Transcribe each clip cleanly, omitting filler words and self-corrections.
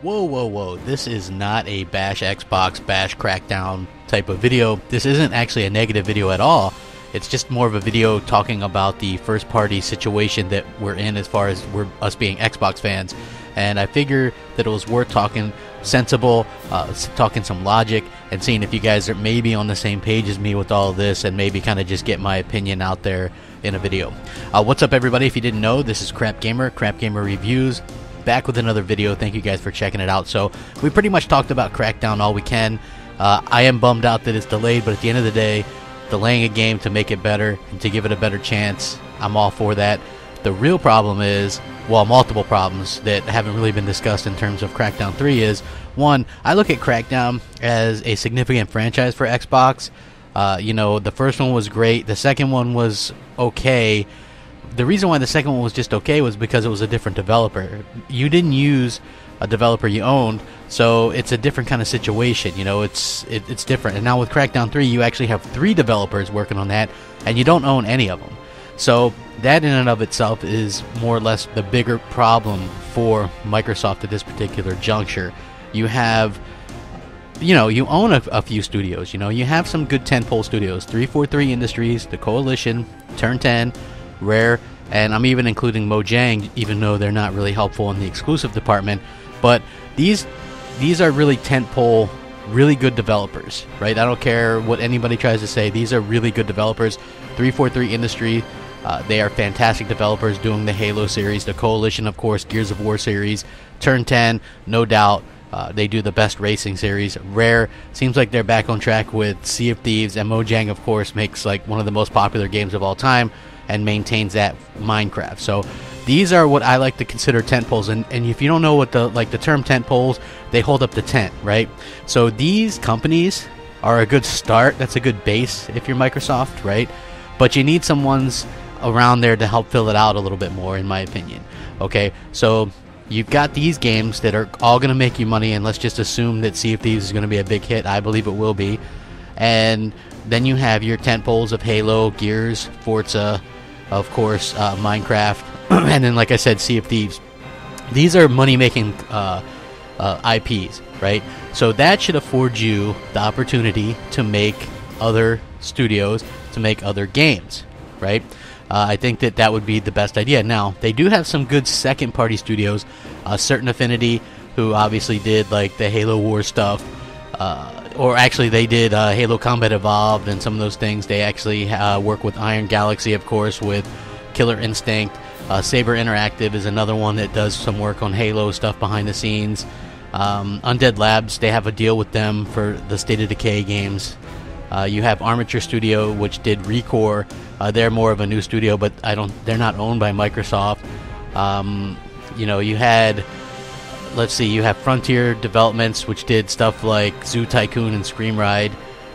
Whoa, this is not a bash Xbox, bash Crackdown type of video. This isn't actually a negative video at all. It's just more of a video talking about the first party situation that we're in as far as us being Xbox fans. And I figure that it was worth talking sensible, talking some logic, and seeing if you guys are maybe on the same page as me with all of this, and maybe kind of just get my opinion out there in a video. What's up, everybody? If you didn't know, this is Crapgamer Reviews, back with another video. Thank you guys for checking it out. So we pretty much talked about Crackdown all we can. I am bummed out that it's delayed, but at the end of the day, delaying a game to make it better and to give it a better chance, I'm all for that. The real problem is, well, multiple problems that haven't really been discussed in terms of Crackdown 3 is, one, I look at Crackdown as a significant franchise for Xbox. You know, the first one was great. The second one was okay. The reason why the second one was just okay was because it was a different developer. You didn't use a developer you owned, so it's a different kind of situation. You know, it's different. And now with Crackdown 3, you actually have 3 developers working on that, and you don't own any of them. So that in and of itself is more or less the bigger problem for Microsoft at this particular juncture. You have, you know, you own a few studios. You know, you have some good tentpole studios: 343 Industries, The Coalition, Turn 10, Rare, and I'm even including Mojang, even though they're not really helpful in the exclusive department. But these are really tentpole, really good developers, right? I don't care what anybody tries to say. These are really good developers. 343 Industry, they are fantastic developers doing the Halo series. The Coalition, of course, Gears of War series. Turn 10, no doubt, they do the best racing series. Rare, seems like they're back on track with Sea of Thieves, and Mojang, of course, makes like one of the most popular games of all time and maintains that, Minecraft. So these are what I like to consider tentpoles, and if you don't know what the term tentpoles, they hold up the tent, right? So these companies are a good start. That's a good base if you're Microsoft, right? But you need someone's around there to help fill it out a little bit more, in my opinion. Okay, so you've got these games that are all going to make you money, and let's just assume that Sea of Thieves is going to be a big hit. I believe it will be. And then you have your tentpoles of Halo, Gears, Forza, of course, Minecraft, and then, like I said, Sea of Thieves. These are money-making IPs, right? So that should afford you the opportunity to make other studios, to make other games, right? I think that would be the best idea. Now, they do have some good second-party studios. Certain Affinity, who obviously did like the Halo Wars stuff, or actually they did Halo Combat Evolved and some of those things. They actually work with Iron Galaxy, of course, with Killer Instinct. Saber Interactive is another one that does some work on Halo stuff behind the scenes. Undead Labs, they have a deal with them for the State of Decay games. You have Armature Studio, which did Recore. They're more of a new studio, but they're not owned by Microsoft. You know, you had, let's see, you have Frontier Developments, which did stuff like Zoo Tycoon and Scream Ride.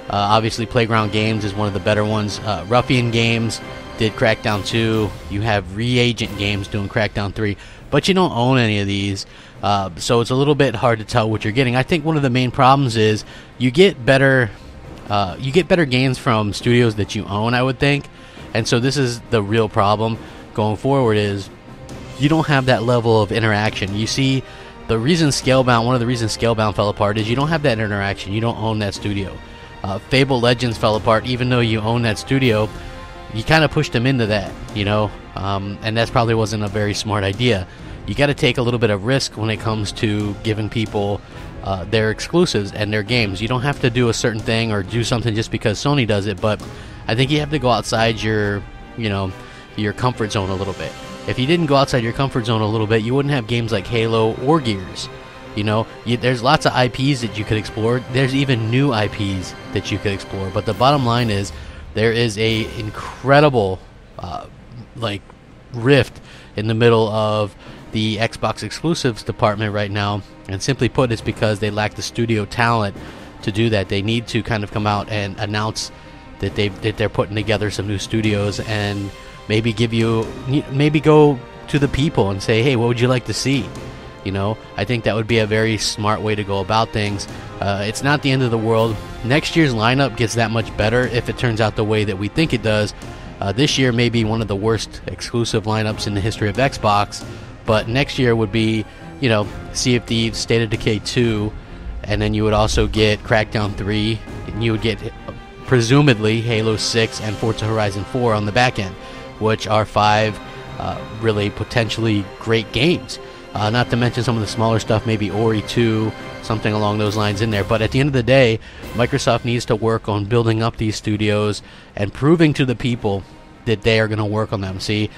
Obviously, Playground Games is one of the better ones. Ruffian Games did Crackdown 2. You have Reagent Games doing Crackdown 3, but you don't own any of these. So it's a little bit hard to tell what you're getting. I think one of the main problems is you get better games from studios that you own, I would think. And so this is the real problem going forward, is you don't have that level of interaction. You see, one of the reasons Scalebound fell apart is you don't have that interaction. You don't own that studio. Fable Legends fell apart, even though you own that studio. You kind of pushed them into that, you know, and that probably wasn't a very smart idea. You got to take a little bit of risk when it comes to giving people their exclusives and their games. You don't have to do a certain thing or do something just because Sony does it, but I think you have to go outside your comfort zone a little bit. If you didn't go outside your comfort zone a little bit, you wouldn't have games like Halo or Gears. You know, there's lots of IPs that you could explore. There's even new IPs that you could explore. But the bottom line is, there is a incredible rift in the middle of the Xbox exclusives department right now, and simply put, it's because they lack the studio talent to do that. They need to kind of come out and announce that they're putting together some new studios, and maybe go to the people and say, hey, what would you like to see? You know, I think that would be a very smart way to go about things. It's not the end of the world. Next year's lineup gets that much better if it turns out the way that we think it does. This year may be one of the worst exclusive lineups in the history of Xbox, but next year would be you know, Sea of Thieves, State of Decay 2, and then you would also get Crackdown 3, and you would get presumably Halo 6 and Forza Horizon 4 on the back end, which are 5 really potentially great games. Not to mention some of the smaller stuff, maybe Ori 2, something along those lines in there. But at the end of the day, Microsoft needs to work on building up these studios and proving to the people that they are going to work on them. See,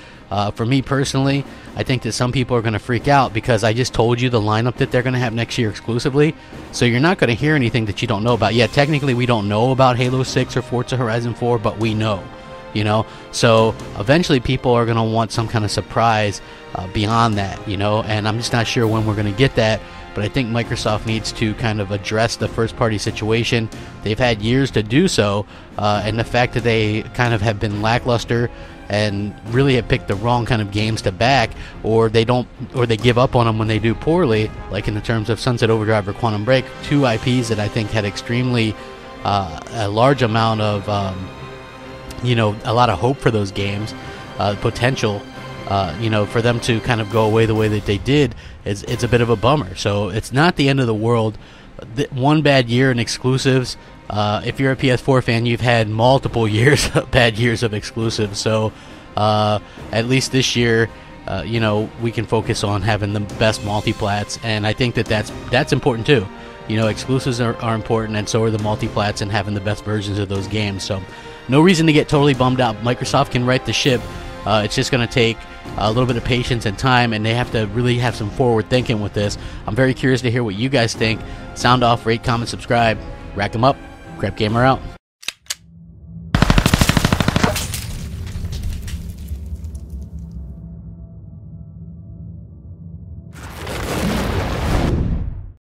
for me personally, I think that some people are going to freak out because I just told you the lineup that they're going to have next year exclusively. So you're not going to hear anything that you don't know about. Yeah, technically we don't know about Halo 6 or Forza Horizon 4, but we know. You know, so eventually people are going to want some kind of surprise beyond that, you know, and I'm just not sure when we're going to get that. But I think Microsoft needs to kind of address the first party situation. They've had years to do so, and the fact that they kind of have been lackluster and really have picked the wrong kind of games to back, or they give up on them when they do poorly, like in the terms of Sunset Overdrive or Quantum Break, 2 IPs that I think had extremely a large amount of you know, a lot of hope for those games, potential, you know, for them to kind of go away the way that they did, it's a bit of a bummer. So it's not the end of the world. One bad year in exclusives. If you're a PS4 fan, you've had multiple years, bad years of exclusives. So at least this year, you know, we can focus on having the best multiplats, and I think that that's important too. You know, exclusives are important, and so are the multiplats and having the best versions of those games. So no reason to get totally bummed out. Microsoft can right the ship. It's just going to take a little bit of patience and time, and they have to really have some forward thinking with this. I'm very curious to hear what you guys think. Sound off, rate, comment, subscribe. Rack 'em up. Crapgamer out.